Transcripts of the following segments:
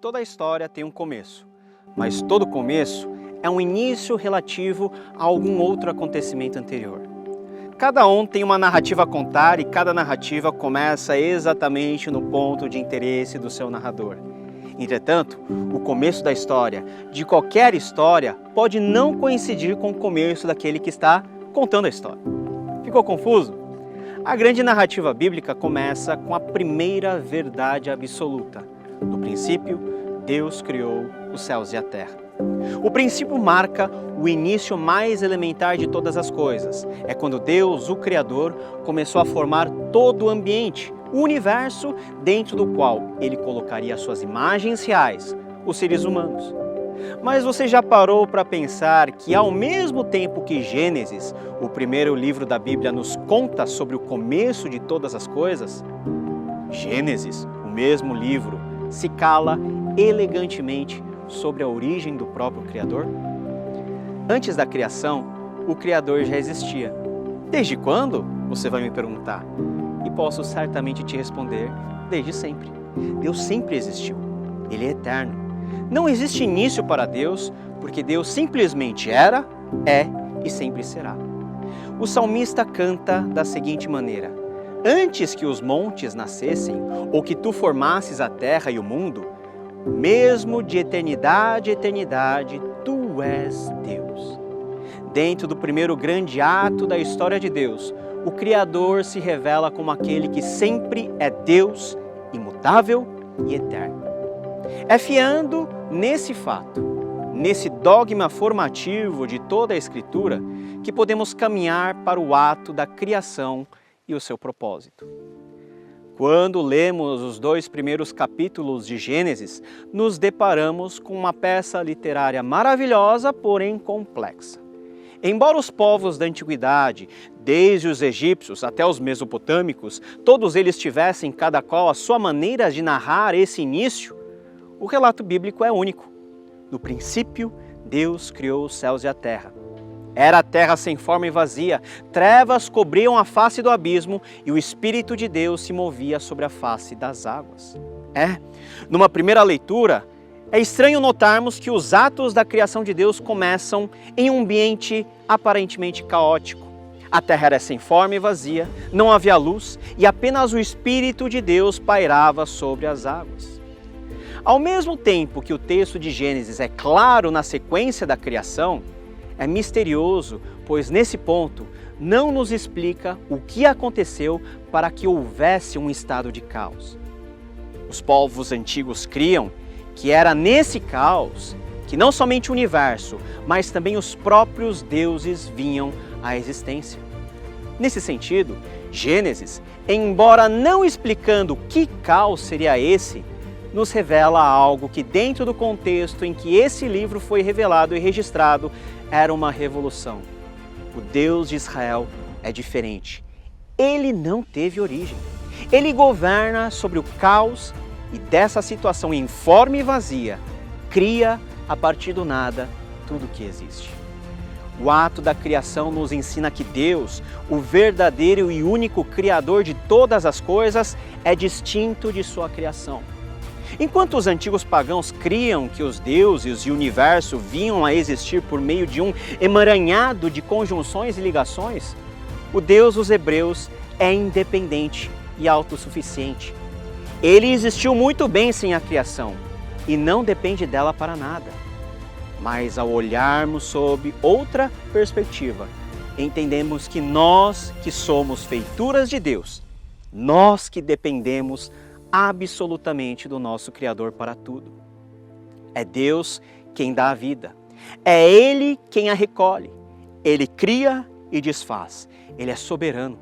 toda a história tem um começo, mas todo começo é um início relativo a algum outro acontecimento anterior. Cada um tem uma narrativa a contar e cada narrativa começa exatamente no ponto de interesse do seu narrador. Entretanto, o começo da história, de qualquer história, pode não coincidir com o começo daquele que está contando a história. Ficou confuso? A grande narrativa bíblica começa com a primeira verdade absoluta. No princípio, Deus criou os céus e a terra. O princípio marca o início mais elementar de todas as coisas. É quando Deus, o Criador, começou a formar todo o ambiente, o universo dentro do qual Ele colocaria as suas imagens reais, os seres humanos. Mas você já parou para pensar que ao mesmo tempo que Gênesis, o primeiro livro da Bíblia, nos conta sobre o começo de todas as coisas, Gênesis, o mesmo livro, se cala elegantemente sobre a origem do próprio Criador? Antes da criação, o Criador já existia. Desde quando? Você vai me perguntar. E posso certamente te responder, desde sempre. Deus sempre existiu. Ele é eterno. Não existe início para Deus, porque Deus simplesmente era, é e sempre será. O salmista canta da seguinte maneira: antes que os montes nascessem, ou que tu formasses a terra e o mundo, mesmo de eternidade a eternidade, tu és Deus. Dentro do primeiro grande ato da história de Deus, o Criador se revela como aquele que sempre é Deus, imutável e eterno. É fiando nesse fato, nesse dogma formativo de toda a Escritura, que podemos caminhar para o ato da criação e o seu propósito. Quando lemos os 2 primeiros capítulos de Gênesis, nos deparamos com uma peça literária maravilhosa, porém complexa. Embora os povos da antiguidade, desde os egípcios até os mesopotâmicos, todos eles tivessem cada qual a sua maneira de narrar esse início, o relato bíblico é único. No princípio, Deus criou os céus e a terra. Era a terra sem forma e vazia, trevas cobriam a face do abismo e o Espírito de Deus se movia sobre a face das águas. Numa primeira leitura, é estranho notarmos que os atos da criação de Deus começam em um ambiente aparentemente caótico. A terra era sem forma e vazia, não havia luz e apenas o Espírito de Deus pairava sobre as águas. Ao mesmo tempo que o texto de Gênesis é claro na sequência da criação, é misterioso, pois nesse ponto não nos explica o que aconteceu para que houvesse um estado de caos. Os povos antigos criam que era nesse caos que não somente o universo, mas também os próprios deuses vinham à existência. Nesse sentido, Gênesis, embora não explicando que caos seria esse, nos revela algo que dentro do contexto em que esse livro foi revelado e registrado, era uma revolução. O Deus de Israel é diferente. Ele não teve origem. Ele governa sobre o caos e dessa situação informe e vazia, cria a partir do nada tudo o que existe. O ato da criação nos ensina que Deus, o verdadeiro e único Criador de todas as coisas, é distinto de sua criação. Enquanto os antigos pagãos criam que os deuses e o universo vinham a existir por meio de um emaranhado de conjunções e ligações, o Deus dos hebreus é independente e autossuficiente. Ele existiu muito bem sem a criação e não depende dela para nada. Mas ao olharmos sob outra perspectiva, entendemos que nós que somos feituras de Deus, nós que dependemos absolutamente do nosso Criador para tudo. É Deus quem dá a vida. É Ele quem a recolhe. Ele cria e desfaz. Ele é soberano.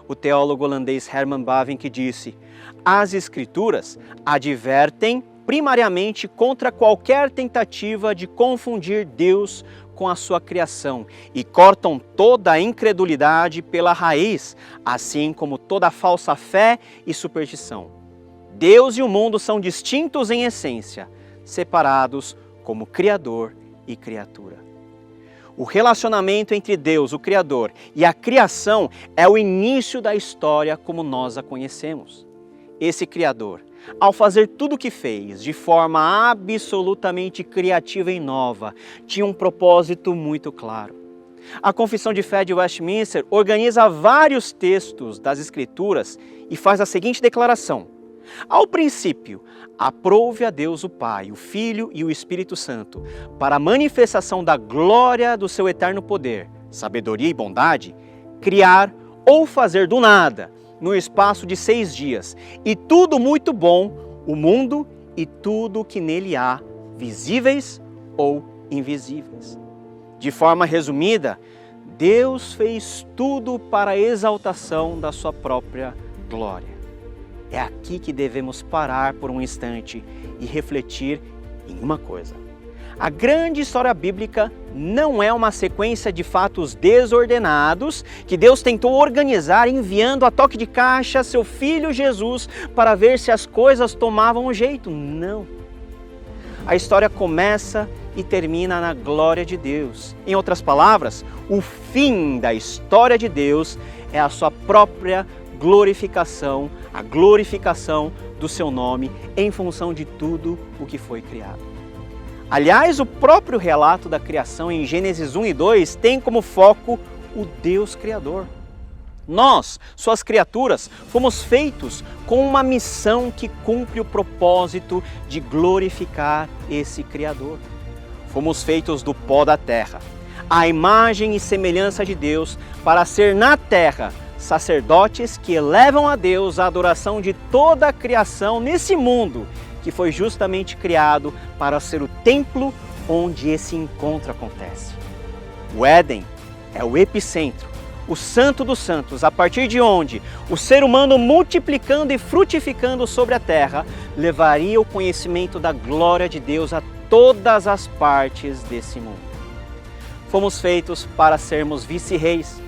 O teólogo holandês Herman Bavinck disse: as Escrituras advertem primariamente contra qualquer tentativa de confundir Deus com a sua criação e cortam toda a incredulidade pela raiz, assim como toda a falsa fé e superstição. Deus e o mundo são distintos em essência, separados como Criador e criatura. O relacionamento entre Deus, o Criador, e a criação é o início da história como nós a conhecemos. esse Criador, ao fazer tudo o que fez de forma absolutamente criativa e nova, tinha um propósito muito claro. A Confissão de Fé de Westminster organiza vários textos das Escrituras e faz a seguinte declaração: ao princípio, aprove a Deus o Pai, o Filho e o Espírito Santo, para a manifestação da glória do seu eterno poder, sabedoria e bondade, criar ou fazer do nada, no espaço de 6 dias, e tudo muito bom, o mundo e tudo que nele há, visíveis ou invisíveis. De forma resumida, Deus fez tudo para a exaltação da sua própria glória. É aqui que devemos parar por um instante e refletir em uma coisa. A grande história bíblica não é uma sequência de fatos desordenados que Deus tentou organizar enviando a toque de caixa seu Filho Jesus para ver se as coisas tomavam um jeito. Não. A história começa e termina na glória de Deus. Em outras palavras, o fim da história de Deus é a sua própria glorificação, a glorificação do seu nome em função de tudo o que foi criado. Aliás, o próprio relato da criação em Gênesis 1 e 2 tem como foco o Deus Criador. Nós, suas criaturas, fomos feitos com uma missão que cumpre o propósito de glorificar esse Criador. Fomos feitos do pó da terra, à imagem e semelhança de Deus, para ser na terra sacerdotes que elevam a Deus a adoração de toda a criação nesse mundo, que foi justamente criado para ser o templo onde esse encontro acontece. O Éden é o epicentro, o santo dos santos, a partir de onde o ser humano, multiplicando e frutificando sobre a terra, levaria o conhecimento da glória de Deus a todas as partes desse mundo. Fomos feitos para sermos vice-reis,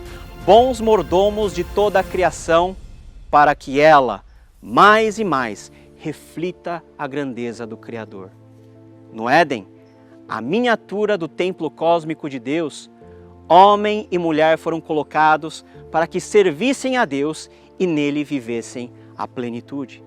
bons mordomos de toda a criação, para que ela, mais e mais, reflita a grandeza do Criador. No Éden, a miniatura do templo cósmico de Deus, homem e mulher foram colocados para que servissem a Deus e nele vivessem a plenitude.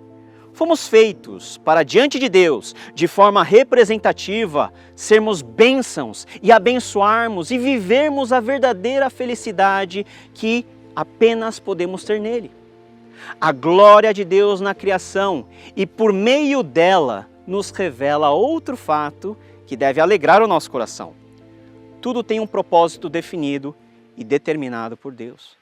Fomos feitos para, diante de Deus, de forma representativa, sermos bênçãos e abençoarmos e vivermos a verdadeira felicidade que apenas podemos ter nele. A glória de Deus na criação e por meio dela nos revela outro fato que deve alegrar o nosso coração. Tudo tem um propósito definido e determinado por Deus.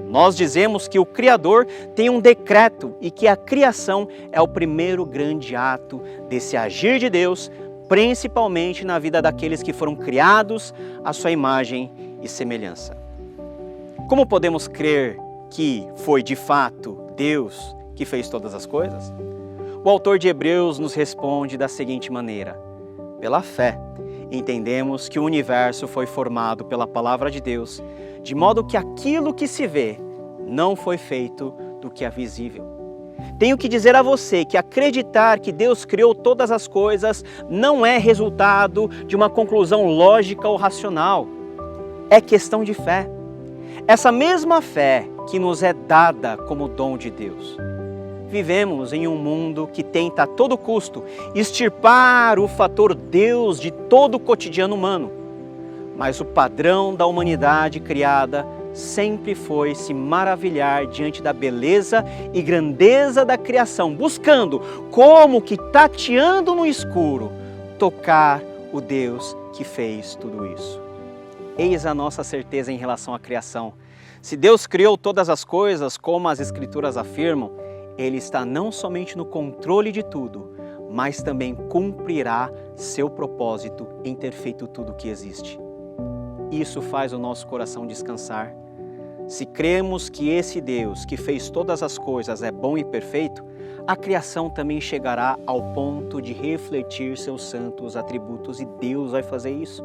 Nós dizemos que o Criador tem um decreto e que a criação é o primeiro grande ato desse agir de Deus, principalmente na vida daqueles que foram criados à sua imagem e semelhança. Como podemos crer que foi de fato Deus que fez todas as coisas? O autor de Hebreus nos responde da seguinte maneira: pela fé, entendemos que o universo foi formado pela palavra de Deus, de modo que aquilo que se vê não foi feito do que é visível. Tenho que dizer a você que acreditar que Deus criou todas as coisas não é resultado de uma conclusão lógica ou racional. É questão de fé. Essa mesma fé que nos é dada como dom de Deus. Vivemos em um mundo que tenta a todo custo extirpar o fator Deus de todo o cotidiano humano. Mas o padrão da humanidade criada sempre foi se maravilhar diante da beleza e grandeza da criação, buscando, como que tateando no escuro, tocar o Deus que fez tudo isso. Eis a nossa certeza em relação à criação. Se Deus criou todas as coisas, como as Escrituras afirmam, Ele está não somente no controle de tudo, mas também cumprirá seu propósito em ter feito tudo o que existe. Isso faz o nosso coração descansar. Se cremos que esse Deus que fez todas as coisas é bom e perfeito, a criação também chegará ao ponto de refletir seus santos atributos e Deus vai fazer isso.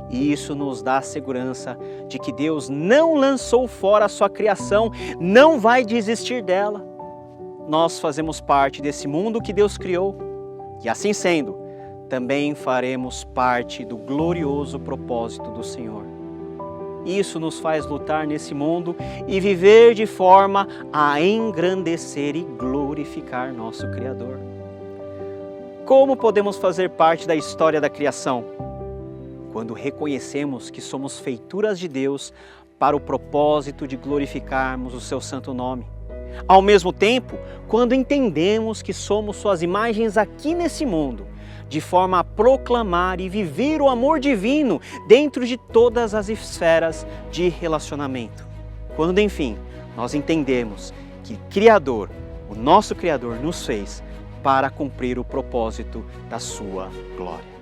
E isso nos dá a segurança de que Deus não lançou fora a sua criação, não vai desistir dela. Nós fazemos parte desse mundo que Deus criou e assim sendo, também faremos parte do glorioso propósito do Senhor. Isso nos faz lutar nesse mundo e viver de forma a engrandecer e glorificar nosso Criador. Como podemos fazer parte da história da criação? Quando reconhecemos que somos feituras de Deus para o propósito de glorificarmos o seu santo nome. Ao mesmo tempo, quando entendemos que somos suas imagens aqui nesse mundo, de forma a proclamar e viver o amor divino dentro de todas as esferas de relacionamento. Quando, enfim, nós entendemos que Criador, o nosso Criador, nos fez para cumprir o propósito da sua glória.